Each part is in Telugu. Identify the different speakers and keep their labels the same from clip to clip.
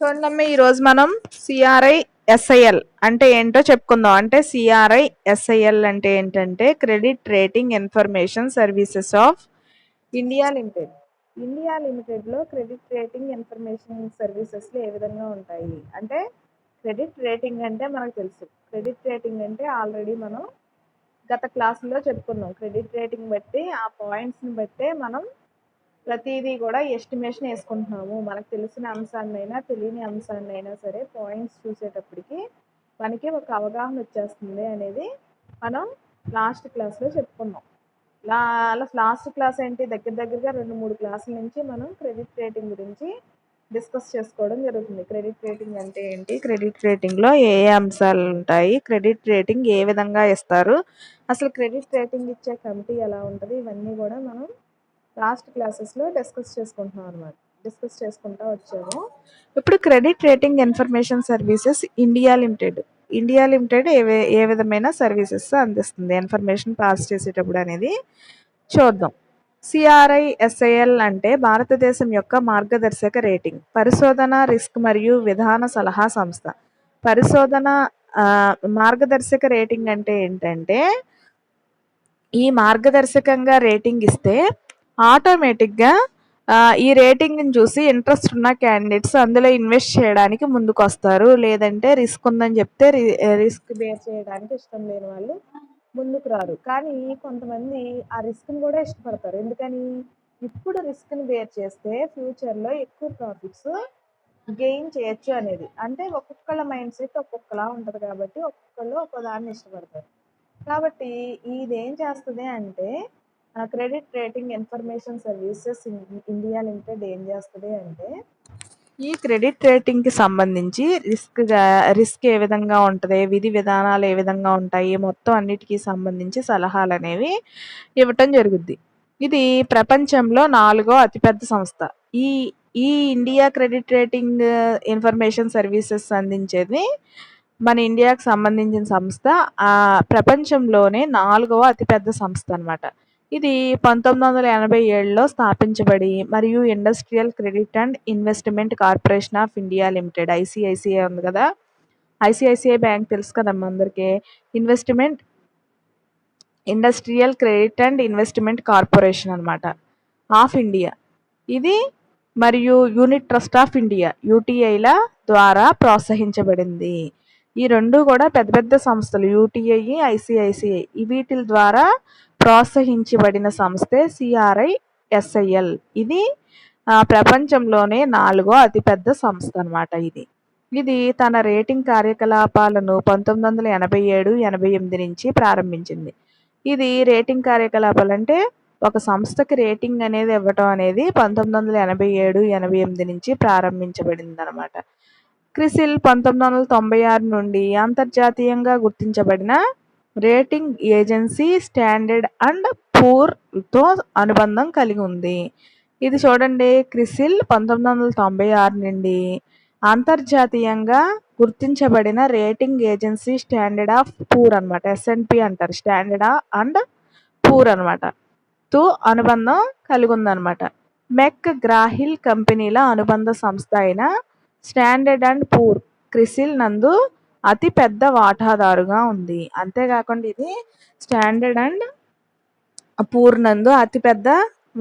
Speaker 1: చూడండి ఈరోజు మనం సిఆర్ఐ ఎస్ఐఎల్ అంటే ఏంటో చెప్పుకుందాం. అంటే సిఆర్ఐ ఎస్ఐఎల్ అంటే ఏంటంటే credit rating information services of India limited. India లిమిటెడ్లో క్రెడిట్ రేటింగ్ ఇన్ఫర్మేషన్ సర్వీసెస్లు ఏ విధంగా ఉంటాయి అంటే, క్రెడిట్ రేటింగ్ అంటే మనకు తెలుసు. క్రెడిట్ రేటింగ్ అంటే ఆల్రెడీ మనం గత క్లాసుల్లో చెప్పుకున్నాం. క్రెడిట్ రేటింగ్ బట్టి ఆ పాయింట్స్ని బట్టే మనం ప్రతిదీ కూడా ఎస్టిమేషన్ వేసుకుంటున్నాము. మనకు తెలిసిన అంశాన్నైనా తెలియని అంశాన్నైనా సరే పాయింట్స్ చూసేటప్పటికి మనకి ఒక అవగాహన వచ్చేస్తుంది అనేది మనం లాస్ట్ క్లాస్లో చెప్పుకున్నాం. లాస్ట్ క్లాస్ ఏంటి, దగ్గరగా 2-3 క్లాసుల నుంచి మనం క్రెడిట్ రేటింగ్ గురించి డిస్కస్ చేసుకోవడం జరుగుతుంది. క్రెడిట్ రేటింగ్ అంటే ఏంటి, క్రెడిట్ రేటింగ్లో ఏ ఏ అంశాలు ఉంటాయి, క్రెడిట్ రేటింగ్ ఏ విధంగా ఇస్తారు, అసలు క్రెడిట్ రేటింగ్ ఇచ్చే కమిటీ ఎలా ఉంటుంది, ఇవన్నీ కూడా మనం లాస్ట్ క్లాసెస్లో డిస్కస్ చేసుకుంటూ వచ్చాము. ఇప్పుడు credit rating information services India limited ఏ విధమైన సర్వీసెస్ అందిస్తుంది, ఇన్ఫర్మేషన్ పాస్ చేసేటప్పుడు అనేది చూద్దాం. సిఆర్ఐ ఎస్ఐఎల్ అంటే భారతదేశం యొక్క మార్గదర్శక రేటింగ్, పరిశోధన, రిస్క్ మరియు విధాన సలహా సంస్థ. పరిశోధన మార్గదర్శక రేటింగ్ అంటే ఏంటంటే, ఈ మార్గదర్శకంగా రేటింగ్ ఇస్తే ఆటోమేటిక్గా ఈ రేటింగ్ని చూసి ఇంట్రెస్ట్ ఉన్న క్యాండిడేట్స్ అందులో ఇన్వెస్ట్ చేయడానికి ముందుకు వస్తారు. లేదంటే రిస్క్ ఉందని చెప్తే రిస్క్ బేర్ చేయడానికి ఇష్టం లేని వాళ్ళు ముందుకు రారు. కానీ కొంతమంది ఆ రిస్క్ని కూడా ఇష్టపడతారు. ఎందుకని, ఇప్పుడు రిస్క్ని బేర్ చేస్తే ఫ్యూచర్లో ఎక్కువ ప్రాఫిట్స్ గెయిన్ చేయొచ్చు అనేది. అంటే ఒక్కొక్కళ్ళ మైండ్ సెట్ ఒక్కొక్కలా ఉంటుంది కాబట్టి ఒక్కొక్కళ్ళు ఒక్కోదాన్ని ఇష్టపడతారు. కాబట్టి ఇదేం చేస్తుంది అంటే, credit rating information services India limited ఏం చేస్తుంది అంటే, ఈ క్రెడిట్ రేటింగ్కి సంబంధించి రిస్క్ ఏ విధంగా ఉంటుంది, విధి విధానాలు ఏ విధంగా ఉంటాయి, మొత్తం అన్నిటికీ సంబంధించి సలహాలు అనేవి ఇవ్వటం జరుగుద్ది. ఇది ప్రపంచంలో 4వ అతిపెద్ద సంస్థ. ఈ ఈ India credit rating information services అందించేది మన ఇండియాకు సంబంధించిన సంస్థ. ప్రపంచంలోనే 4వ అతిపెద్ద సంస్థ అనమాట. ఇది 1987లో స్థాపించబడి మరియు industrial credit and investment corporation of India limited, ICICI ఉంది కదా, ఐసిఐసిఐ బ్యాంక్ తెలుసు కదమ్మా అందరికీ, industrial credit and investment corporation అనమాట ఆఫ్ ఇండియా ఇది, మరియు యూనిట్ ట్రస్ట్ ఆఫ్ ఇండియా యూటీఐల ద్వారా ప్రోత్సహించబడింది. ఈ రెండు కూడా పెద్ద పెద్ద సంస్థలు, యూటీఐ, ఐసిఐసిఐ, వీటి ద్వారా ప్రోత్సహించబడిన సంస్థే సిఆర్ఐ ఎస్ఐఎల్. ఇది ప్రపంచంలోనే 4వ అతిపెద్ద సంస్థ అనమాట. ఇది తన రేటింగ్ కార్యకలాపాలను 1987-88 నుంచి ప్రారంభించింది. ఇది రేటింగ్ కార్యకలాపాలు అంటే ఒక సంస్థకి రేటింగ్ అనేది ఇవ్వటం అనేది 1987-88 నుంచి ప్రారంభించబడింది అనమాట. క్రిసిల్ 1996 నుండి అంతర్జాతీయంగా గుర్తించబడిన రేటింగ్ ఏజెన్సీ స్టాండర్డ్ అండ్ పూర్తో అనుబంధం కలిగి ఉంది. ఇది చూడండి, క్రిసిల్ 1996 నుండి అంతర్జాతీయంగా గుర్తించబడిన rating agency standard of poor అనమాట, ఎస్ఎన్పి అంటారు, స్టాండర్డ్ అండ్ పూర్ అనమాట, తో అనుబంధం కలిగి ఉందన్నమాట. మెక్ గ్రాహిల్ కంపెనీల అనుబంధ సంస్థ అయిన స్టాండర్డ్ అండ్ పూర్ క్రిసిల్ నందు అతి పెద్ద వాటాదారుగా ఉంది. అంతేకాకుండా ఇది స్టాండర్డ్ అండ్ పూర్ నందు అతిపెద్ద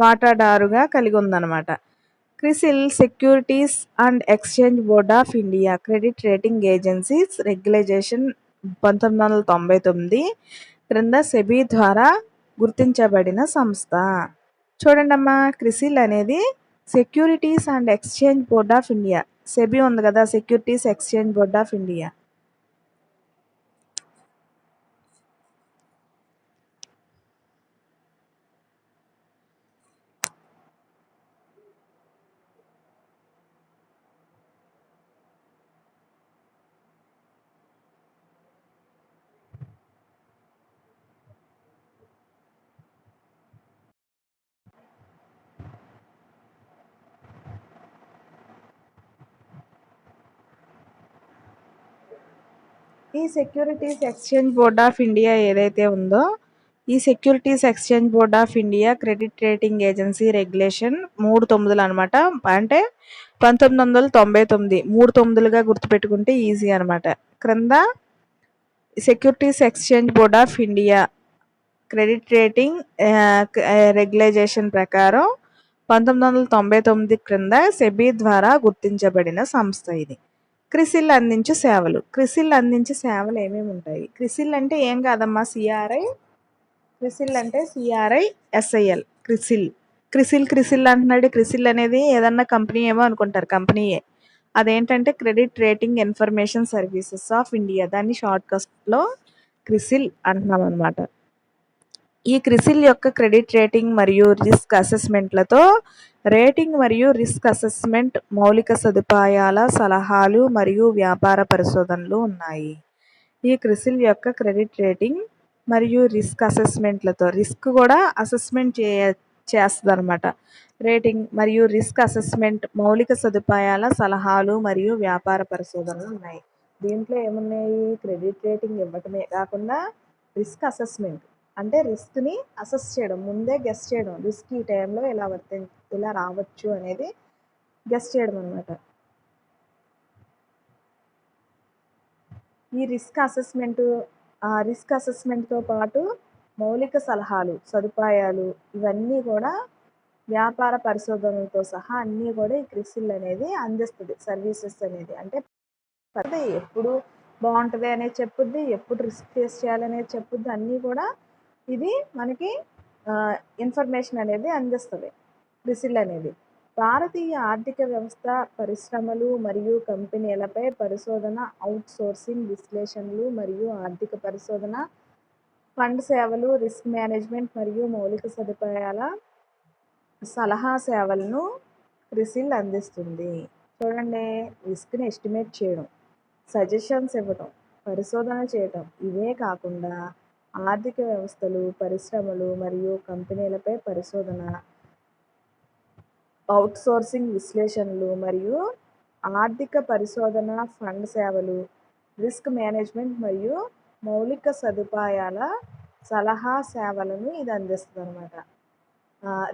Speaker 1: వాటాదారుగా కలిగి ఉందన్నమాట. CRISIL securities and exchange board of India credit rating agencies regulation 1999 క్రింద సెబీ ద్వారా గుర్తించబడిన సంస్థ. చూడండి అమ్మా, క్రిసిల్ అనేది securities and exchange board of India, SEBI ఉంది కదా, securities exchange board of India. ఈ securities exchange board of India ఏదైతే ఉందో ఈ securities exchange board of India credit rating agency regulation 3/9 అనమాట. అంటే 1999 3/9గా గుర్తుపెట్టుకుంటే ఈజీ అనమాట. క్రింద securities exchange board of India credit rating regulation ప్రకారం 1999 క్రింద సెబీ ద్వారా గుర్తించబడిన సంస్థ ఇది. క్రిసిల్ అందించే సేవలు. క్రిసిల్ అందించే సేవలు ఏమేమి ఉంటాయి? క్రిసిల్ అంటే ఏం కాదమ్మా, సిఆర్ఐ. క్రిసిల్ అంటే CRISIL. క్రిసిల్ అంటున్నాడు. క్రిసిల్ అనేది ఏదన్నా కంపెనీ ఏమో అనుకుంటారు, కంపెనీయే. అదేంటంటే credit rating information services of India. దాన్ని షార్ట్కట్లో క్రిసిల్ అంటున్నాం అనమాట. ఈ క్రిసిల్ యొక్క క్రెడిట్ రేటింగ్ మరియు రిస్క్ అసెస్మెంట్లతో రేటింగ్ మరియు రిస్క్ అసెస్మెంట్, మౌలిక సదుపాయాల సలహాలు మరియు వ్యాపార పరిశోధనలు ఉన్నాయి. ఈ క్రిసిల్ యొక్క క్రెడిట్ రేటింగ్ మరియు రిస్క్ అసెస్మెంట్లతో రిస్క్ కూడా అసెస్మెంట్ చేస్తుంది అనమాట. రేటింగ్ మరియు రిస్క్ అసెస్మెంట్, మౌలిక సదుపాయాల సలహాలు మరియు వ్యాపార పరిశోధనలు ఉన్నాయి. దీంట్లో ఏమున్నాయి? క్రెడిట్ రేటింగ్ ఇవ్వటమే కాకుండా రిస్క్ అసెస్మెంట్ అంటే రిస్క్ని అసెస్ చేయడం, ముందే గెస్ చేయడం, రిస్క్ ఈ టైంలో ఇలా రావచ్చు అనేది గెస్ చేయడం అనమాట. ఈ రిస్క్ అసెస్మెంట్తో పాటు మౌలిక సలహాలు, సదుపాయాలు ఇవన్నీ కూడా వ్యాపార పరిశోధనలతో సహా అన్నీ కూడా ఈ క్రిసిల్ అనేది అందిస్తుంది. సర్వీసెస్ అనేది అంటే ఎప్పుడు బాగుంటుంది అనేది చెప్పుద్ది, ఎప్పుడు రిస్క్ ఫేస్ చేయాలనేది చెప్పుద్ది, అన్నీ కూడా ఇది మనకి ఇన్ఫర్మేషన్ అనేది అందిస్తుంది క్రిసిల్ అనేది. భారతీయ ఆర్థిక వ్యవస్థ, పరిశ్రమలు మరియు కంపెనీలపై పరిశోధన, అవుట్ సోర్సింగ్, విశ్లేషణలు మరియు ఆర్థిక పరిశోధన, ఫండ్ సేవలు, రిస్క్ మేనేజ్మెంట్ మరియు మౌలిక సదుపాయాల సలహా సేవలను క్రిసిల్ అందిస్తుంది. చూడండి, రిస్క్ని ఎస్టిమేట్ చేయడం, సజెషన్స్ ఇవ్వటం, పరిశోధన చేయటం, ఇవే కాకుండా ఆర్థిక వ్యవస్థలు, పరిశ్రమలు మరియు కంపెనీలపై పరిశోధన, అవుట్ సోర్సింగ్, విశ్లేషణలు మరియు ఆర్థిక పరిశోధన, ఫండ్ సేవలు, రిస్క్ మేనేజ్మెంట్ మరియు మౌలిక సదుపాయాల సలహా సేవలను ఇది అందిస్తుంది అనమాట.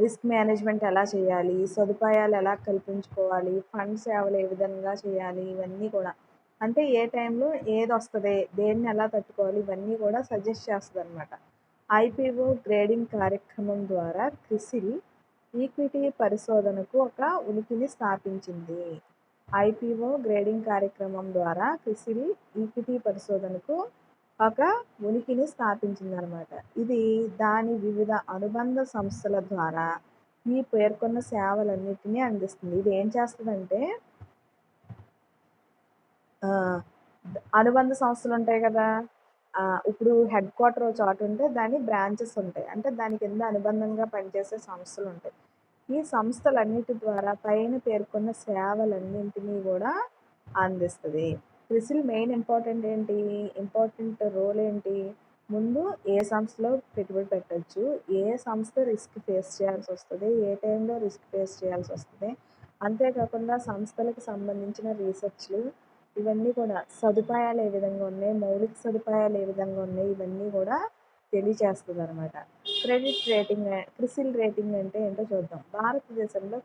Speaker 1: రిస్క్ మేనేజ్మెంట్ ఎలా చేయాలి, సదుపాయాలు ఎలా కల్పించుకోవాలి, ఫండ్ సేవలు ఏ విధంగా చేయాలి, ఇవన్నీ కూడా అంటే ఏ టైంలో ఏది వస్తుంది, దేన్ని ఎలా తట్టుకోవాలి, ఇవన్నీ కూడా సజెస్ట్ చేస్తుంది అనమాట. IPO గ్రేడింగ్ కార్యక్రమం ద్వారా క్రిసిల్ ఈక్విటీ పరిశోధనకు ఒక ఉనికిని స్థాపించింది. IPO గ్రేడింగ్ కార్యక్రమం ద్వారా క్రిసిల్ ఈక్విటీ పరిశోధనకు ఒక ఉనికిని స్థాపించింది అనమాట. ఇది దాని వివిధ అనుబంధ సంస్థల ద్వారా ఈ పేర్కొన్న సేవలన్నిటినీ అందిస్తుంది. ఇది ఏం చేస్తుందంటే అనుబంధ సంస్థలు ఉంటాయి కదా, ఇప్పుడు హెడ్ క్వార్టర్ ఒక చోట ఉంటే దాని బ్రాంచెస్ ఉంటాయి, అంటే దాని కింద అనుబంధంగా పనిచేసే సంస్థలు ఉంటాయి. ఈ సంస్థలన్నిటి ద్వారా పైన పేర్కొన్న సేవలన్నింటినీ కూడా అందిస్తుంది. క్రిసిల్ మెయిన్ ఇంపార్టెంట్ రోల్ ఏంటి? ముందు ఏ సంస్థలో పెట్టుబడి పెట్టచ్చు, ఏ సంస్థ రిస్క్ ఫేస్ చేయాల్సి వస్తుంది, ఏ టైంలో రిస్క్ ఫేస్ చేయాల్సి వస్తుంది, అంతేకాకుండా సంస్థలకు సంబంధించిన రీసెర్చ్లు, ఇవన్నీ కూడా సదుపాయాలు ఏ విధంగా ఉన్నాయి, మౌలిక సదుపాయాలు ఏ విధంగా ఉన్నాయి, ఇవన్నీ కూడా తెలియచేస్తుంది అనమాట. క్రిసిల్ రేటింగ్ అంటే ఏంటో చూద్దాం. భారతదేశంలో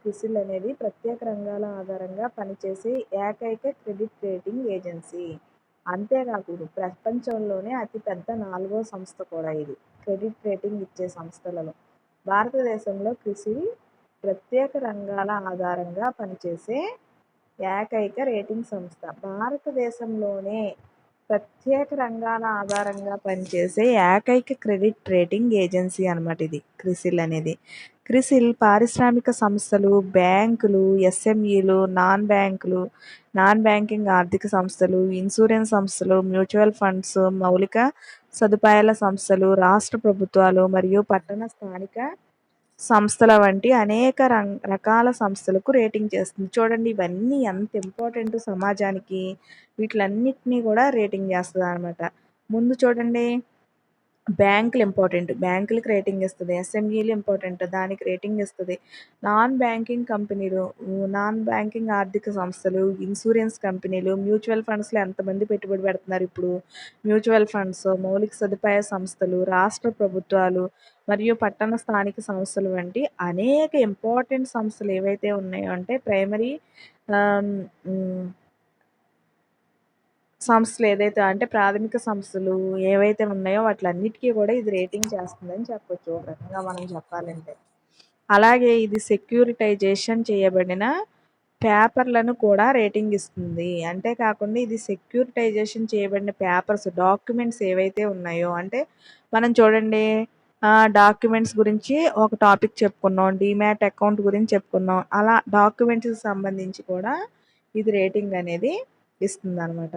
Speaker 1: క్రిసిల్ అనేది ప్రత్యేక రంగాల ఆధారంగా పనిచేసే ఏకైక క్రెడిట్ రేటింగ్ ఏజెన్సీ. అంతేకాకుండా ప్రపంచంలోనే అతిపెద్ద 4వ సంస్థ కూడా ఇది క్రెడిట్ రేటింగ్ ఇచ్చే సంస్థలలో. భారతదేశంలో క్రిసిల్ ప్రత్యేక రంగాల ఆధారంగా పనిచేసే ఏకైక రేటింగ్ సంస్థ. భారతదేశంలోనే ప్రత్యేక రంగాల ఆధారంగా పనిచేసే ఏకైక క్రెడిట్ రేటింగ్ ఏజెన్సీ అనమాట ఇది క్రిసిల్ అనేది. క్రిసిల్ పారిశ్రామిక సంస్థలు, బ్యాంకులు, SMEలు, నాన్ బ్యాంకింగ్ ఆర్థిక సంస్థలు, ఇన్సూరెన్స్ సంస్థలు, మ్యూచువల్ ఫండ్స్, మౌలిక సదుపాయాల సంస్థలు, రాష్ట్ర ప్రభుత్వాలు మరియు పట్టణ స్థానిక సంస్థల వంటి అనేక రకాల సంస్థలకు రేటింగ్ చేస్తుంది. చూడండి, ఇవన్నీ ఎంత ఇంపార్టెంట్ సమాజానికి, వీటిలన్నిటినీ కూడా రేటింగ్ చేస్తుంది అనమాట. ముందు చూడండి, బ్యాంకులు ఇంపార్టెంట్. బ్యాంకులకి రేటింగ్ ఇస్తది. ఎస్ఎంఈలు ఇంపార్టెంట్. దానికి రేటింగ్ ఇస్తది. నాన్ బ్యాంకింగ్ కంపెనీలు, నాన్ బ్యాంకింగ్ ఆర్థిక సంస్థలు, ఇన్సూరెన్స్ కంపెనీలు, మ్యూచువల్ ఫండ్స్‌లో ఎంతమంది పెట్టుబడి పెడుతున్నారు ఇప్పుడు. మ్యూచువల్ ఫండ్స్, మౌలిక సదుపాయ సంస్థలు, రాష్ట్ర ప్రభుత్వాలు మరియు పట్టణ స్థానిక సంస్థలు వంటి అనేక ఇంపార్టెంట్ సంస్థలు ఏవైతే ఉన్నాయో అంటే ప్రైమరీ ఆహ్, హ్మ్. సంస్థలు ఏదైతే అంటే ప్రాథమిక సంస్థలు ఏవైతే ఉన్నాయో వాటిలన్నిటికీ కూడా ఇది రేటింగ్ చేస్తుందని చెప్పొచ్చు ఒక రకంగా మనం చెప్పాలంటే. అలాగే ఇది సెక్యూరిటైజేషన్ చేయబడిన పేపర్లను కూడా రేటింగ్ ఇస్తుంది. అంతేకాకుండా ఇది సెక్యూరిటైజేషన్ చేయబడిన పేపర్స్, డాక్యుమెంట్స్ ఏవైతే ఉన్నాయో అంటే మనం చూడండి డాక్యుమెంట్స్ గురించి ఒక టాపిక్ చెప్పుకున్నాం. డీమ్యాట్ అకౌంట్ గురించి చెప్పుకున్నాం. అలా డాక్యుమెంట్స్‌కి సంబంధించి కూడా ఇది రేటింగ్ అనేది ఇస్తుందనమాట.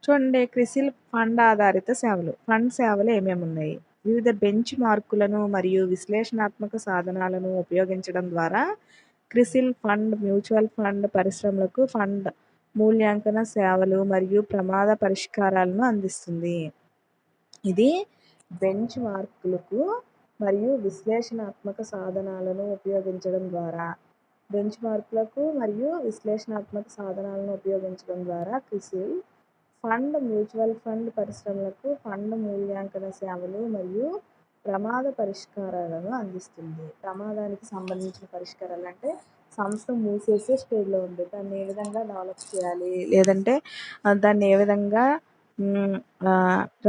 Speaker 1: చూడండి క్రిసిల్ ఫండ్ ఆధారిత సేవలు. ఫండ్ సేవలు ఏమేమి ఉన్నాయి? వివిధ బెంచ్ మార్కులను మరియు విశ్లేషణాత్మక సాధనాలను ఉపయోగించడం ద్వారా క్రిసిల్ ఫండ్ మ్యూచువల్ ఫండ్ పరిశ్రమలకు ఫండ్ మూల్యాంకన సేవలు మరియు ప్రమాద పరిష్కారాలను అందిస్తుంది. ఇది బెంచ్ మార్కులకు మరియు విశ్లేషణాత్మక సాధనాలను ఉపయోగించడం ద్వారా క్రిసిల్ ఫండ్ మ్యూచువల్ ఫండ్ పరిశ్రమలకు ఫండ్ మూల్యాంకన సేవలు మరియు ప్రమాద పరిష్కారాలను అందిస్తుంది. ప్రమాదానికి సంబంధించిన పరిష్కారాలు అంటే సంస్థ మూసేసే స్టేజ్లో ఉంది. దాన్ని ఏ విధంగా డెవలప్ చేయాలి, లేదంటే దాన్ని ఏ విధంగా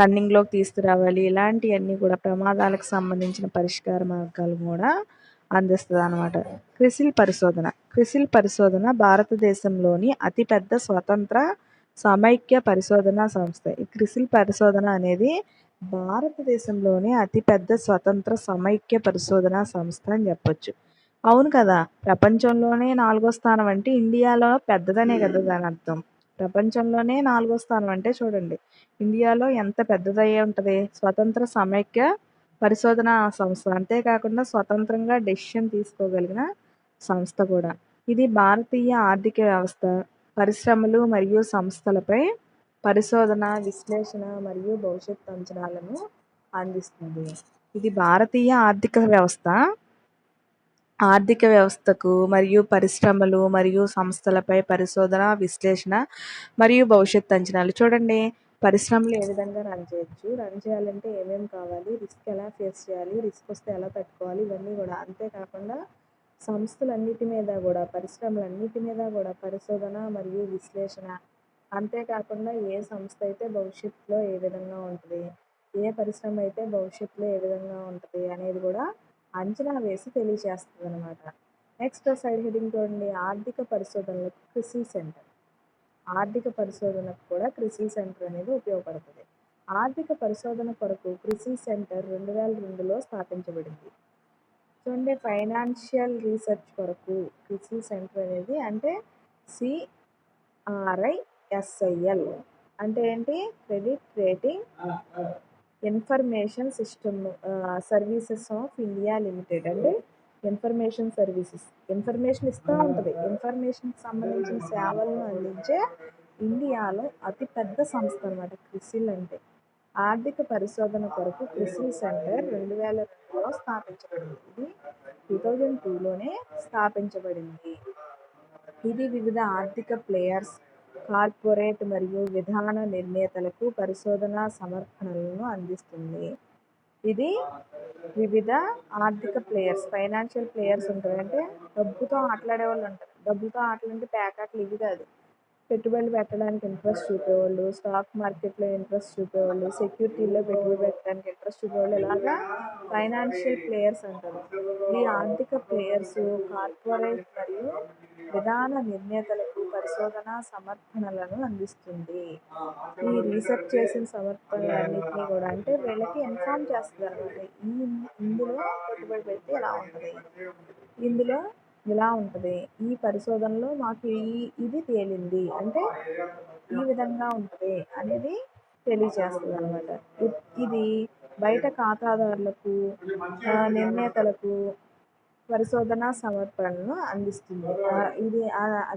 Speaker 1: రన్నింగ్లోకి తీసుకురావాలి, ఇలాంటివన్నీ కూడా ప్రమాదాలకు సంబంధించిన పరిష్కార మార్గాలు కూడా అందిస్తుంది అనమాట. క్రిసిల్ పరిశోధన భారతదేశంలోని అతిపెద్ద స్వతంత్ర సమైక్య పరిశోధనా సంస్థ. ఈ క్రిసిల్ పరిశోధన అనేది భారతదేశంలోని అతిపెద్ద స్వతంత్ర సమైక్య పరిశోధనా సంస్థ అని చెప్పొచ్చు. అవును కదా! ప్రపంచంలోనే 4వ స్థానం అంటే ఇండియాలో పెద్దదనే కదా దాని అర్థం. ప్రపంచంలోనే 4వ స్థానం అంటే చూడండి ఇండియాలో ఎంత పెద్దదయ్యి ఉంటది. స్వతంత్ర సమైక్య పరిశోధనా సంస్థ. అంతేకాకుండా స్వతంత్రంగా డెసిషన్ తీసుకోగలిగిన సంస్థ కూడా. ఇది భారతీయ ఆర్థిక వ్యవస్థ, పరిశ్రమలు మరియు సంస్థలపై పరిశోధన, విశ్లేషణ మరియు భవిష్యత్ అంచనాలను అందిస్తుంది. ఇది భారతీయ ఆర్థిక వ్యవస్థకు మరియు పరిశ్రమలు మరియు సంస్థలపై పరిశోధన, విశ్లేషణ మరియు భవిష్యత్ అంచనాలు. చూడండి పరిశ్రమలు ఏ విధంగా రన్ చేయొచ్చు, రన్ చేయాలంటే ఏమేమి కావాలి, రిస్క్ ఎలా ఫేస్ చేయాలి, రిస్క్ వస్తే ఎలా తట్టుకోవాలి, ఇవన్నీ కూడా. అంతేకాకుండా సంస్థలన్నిటి మీద కూడా, పరిశ్రమలన్నిటి మీద కూడా పరిశోధన మరియు విశ్లేషణ. అంతేకాకుండా ఏ సంస్థ అయితే భవిష్యత్తులో ఏ విధంగా ఉంటుంది, ఏ పరిశ్రమ అయితే భవిష్యత్తులో ఏ విధంగా ఉంటుంది అనేది కూడా అంచనా వేసి తెలియచేస్తుంది అనమాట. నెక్స్ట్ సైడ్ హెడింగ్ చూడండి, ఆర్థిక పరిశోధనలకు క్రిసిల్ సెంటర్. ఆర్థిక పరిశోధనకు కూడా క్రిసిల్ సెంటర్ అనేది ఉపయోగపడుతుంది. ఆర్థిక పరిశోధన కొరకు క్రిసిల్ సెంటర్ 2002లో స్థాపించబడింది. చూడండి ఫైనాన్షియల్ రీసెర్చ్ కొరకు క్రిసిల్ సెంటర్ అనేది అంటే CRISIL అంటే ఏంటి? Credit rating information system services of India limited. అంటే ఇన్ఫర్మేషన్ సర్వీసెస్, ఇన్ఫర్మేషన్ ఇస్తూ ఉంటుంది. ఇన్ఫర్మేషన్కి సంబంధించిన సేవలను అందించే ఇండియాలో అతిపెద్ద సంస్థ అనమాట క్రిసిల్ అంటే. ఆర్థిక పరిశోధన కొరకు క్రిసిల్ సెంటర్ 2002లో స్థాపించబడింది. ఇది 2002లోనే స్థాపించబడింది. ఇది వివిధ ఆర్థిక ప్లేయర్స్, కార్పొరేట్ మరియు విధాన నిర్ణేతలకు పరిశోధనా సమర్పణలను అందిస్తుంది. ఇది వివిధ ఆర్థిక ప్లేయర్స్, ఫైనాన్షియల్ ప్లేయర్స్ ఉంటారు. అంటే డబ్బుతో ఆటలాడే వాళ్ళు ఉంటారు. డబ్బుతో ఆటలంటే ప్యాకెట్లు ఇవి కాదు. పెట్టుబడులు పెట్టడానికి ఇంట్రెస్ట్ చూపేవాళ్ళు, స్టాక్ మార్కెట్లో ఇంట్రెస్ట్ చూపేవాళ్ళు, సెక్యూరిటీల్లో పెట్టుబడి పెట్టడానికి ఇంట్రెస్ట్ చూపేవాళ్ళు, ఇలాగా ఫైనాన్షియల్ ప్లేయర్స్ అంటారు. ఈ ఆర్థిక ప్లేయర్స్, కార్పొరేట్ మరియు విధాన నిర్ణేతలకు పరిశోధనా సమర్పణలను అందిస్తుంది. ఈ రీసెర్చ్ చేసిన సమర్పణలన్నింటినీ కూడా అంటే వీళ్ళకి ఇన్ఫార్మ్ చేస్తుంది అనమాట. ఇందులో పెట్టుబడి పెడితే ఇలా ఉంటుంది, ఇందులో ఇలా ఉంటుంది, ఈ పరిశోధనలో మాకు ఇది తేలింది అంటే ఈ విధంగా ఉంటుంది అనేది తెలియచేస్తుంది అనమాట. ఇది బయట ఖాతాదారులకు, నిర్ణేతలకు పరిశోధనా సమర్పణలను అందిస్తుంది. ఇది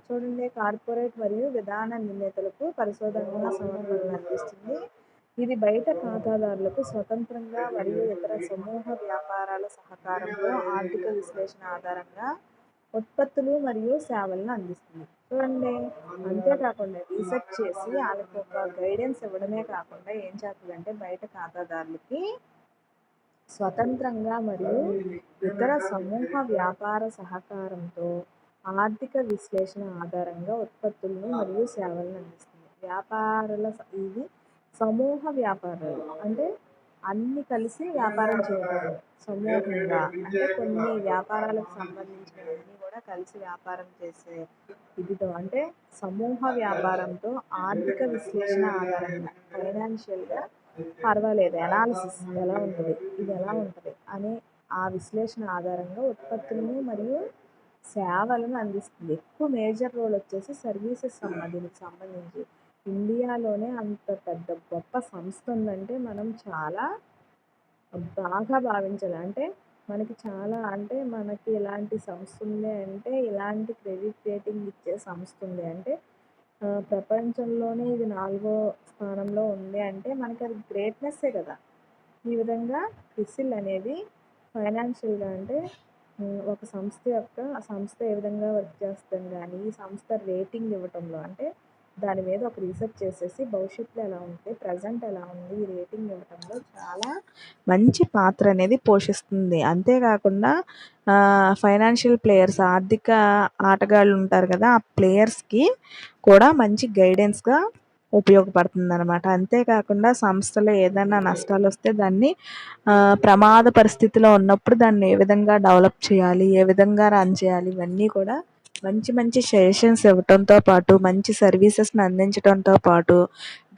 Speaker 1: చూడండి కార్పొరేట్ మరియు విధాన నిర్ణేతలకు పరిశోధనా సమర్పణలను అందిస్తుంది. ఇది బయట ఖాతాదారులకు స్వతంత్రంగా మరియు ఇతర సమూహ వ్యాపారాల సహకారంతో ఆర్థిక విశ్లేషణ ఆధారంగా ఉత్పత్తులు మరియు సేవలను అందిస్తుంది. చూడండి, అంతేకాకుండా రీసెర్చ్ చేసి వాళ్ళకి ఒక గైడెన్స్ ఇవ్వడమే కాకుండా ఏం చేస్తుందంటే బయట ఖాతాదారులకి స్వతంత్రంగా మరియు ఇతర సమూహ వ్యాపార సహకారంతో ఆర్థిక విశ్లేషణ ఆధారంగా ఉత్పత్తులను మరియు సేవలను అందిస్తుంది. ఇది సమూహ వ్యాపారాలు అంటే అన్ని కలిసి వ్యాపారం చేయడం. సమూహంగా అంటే కొన్ని వ్యాపారాలకు సంబంధించినవన్నీ కూడా కలిసి వ్యాపారం చేసే ఇదితో అంటే సమూహ వ్యాపారంతో ఆర్థిక విశ్లేషణ ఆధారంగా ఫైనాన్షియల్గా పర్వాలేదు అనాలిసిస్ ఎలా ఉంటుంది, ఇది ఎలా ఉంటుంది అనే ఆ విశ్లేషణ ఆధారంగా ఉత్పత్తులను మరియు సేవలను అందిస్తుంది. ఎక్కువ మేజర్ రోల్ వచ్చేసి సర్వీసెస్ దీనికి సంబంధించి ఇండియాలోనే అంత పెద్ద గొప్ప సంస్థ ఉందంటే మనం చాలా బాగా భావించాలి. అంటే మనకి చాలా అంటే మనకి ఇలాంటి సంస్థ ఉంది అంటే ఇలాంటి క్రెడిట్ రేటింగ్ ఇచ్చే సంస్థ ఉంది అంటే ప్రపంచంలోనే ఇది 4వ స్థానంలో ఉంది అంటే మనకి అది గ్రేట్నెస్సే కదా. ఈ విధంగా క్రిసిల్ అనేది ఫైనాన్షియల్గా అంటే ఒక సంస్థ ఏ విధంగా వర్క్ చేస్తుంది కానీ ఈ సంస్థ రేటింగ్ ఇవ్వటంలో అంటే దాని మీద ఒక రీసెర్చ్ చేసేసి భవిష్యత్తులో ఎలా ఉంది, ప్రజెంట్ ఎలా ఉంది, ఈ రేటింగ్ ఇవ్వటంలో చాలా మంచి పాత్ర అనేది పోషిస్తుంది. అంతేకాకుండా ఫైనాన్షియల్ ప్లేయర్స్ ఆర్థిక ఆటగాళ్ళు ఉంటారు కదా, ఆ ప్లేయర్స్కి కూడా మంచి గైడెన్స్గా ఉపయోగపడుతుంది అనమాట. అంతేకాకుండా సంస్థలో ఏదైనా నష్టాలు వస్తే దాన్ని ప్రమాద పరిస్థితిలో ఉన్నప్పుడు దాన్ని ఏ విధంగా డెవలప్ చేయాలి, ఏ విధంగా రన్ చేయాలి, ఇవన్నీ కూడా మంచి మంచి సజెషన్స్ ఇవ్వటంతో పాటు మంచి సర్వీసెస్ని అందించడంతో పాటు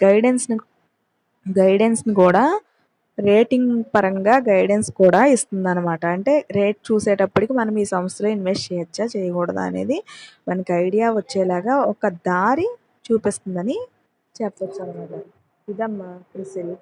Speaker 1: గైడెన్స్ని కూడా రేటింగ్ పరంగా గైడెన్స్ కూడా ఇస్తుందన్నమాట. అంటే రేట్ చూసేటప్పటికి మనం ఈ సంస్థలో ఇన్వెస్ట్ చేయొచ్చా చేయకూడదా అనేది మనకి ఐడియా వచ్చేలాగా ఒక దారి చూపిస్తుందని చెప్పొచ్చు అనమాట. ఇదమ్మా క్రిసిల్.